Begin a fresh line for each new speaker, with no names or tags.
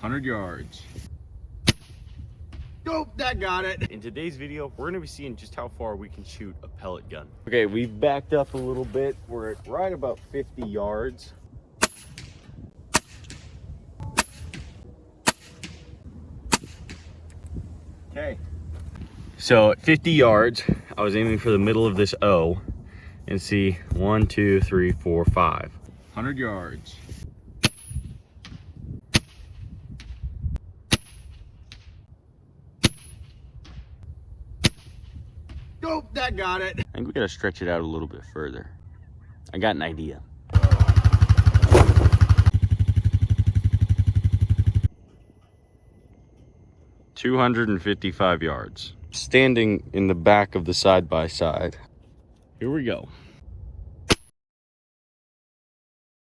100 yards. Nope, that got it.
In today's video, we're gonna be seeing just how far we can shoot a pellet gun. Okay, we've backed up a little bit. We're at right about 50 yards. Okay. So at 50 yards, I was aiming for the middle of this O and see 1, 2, 3, 4, 5.
100 yards. Nope, that got it.
I think we gotta stretch it out a little bit further. I got an idea. $255 yards. Standing in the back of the side-by-side. Here we go.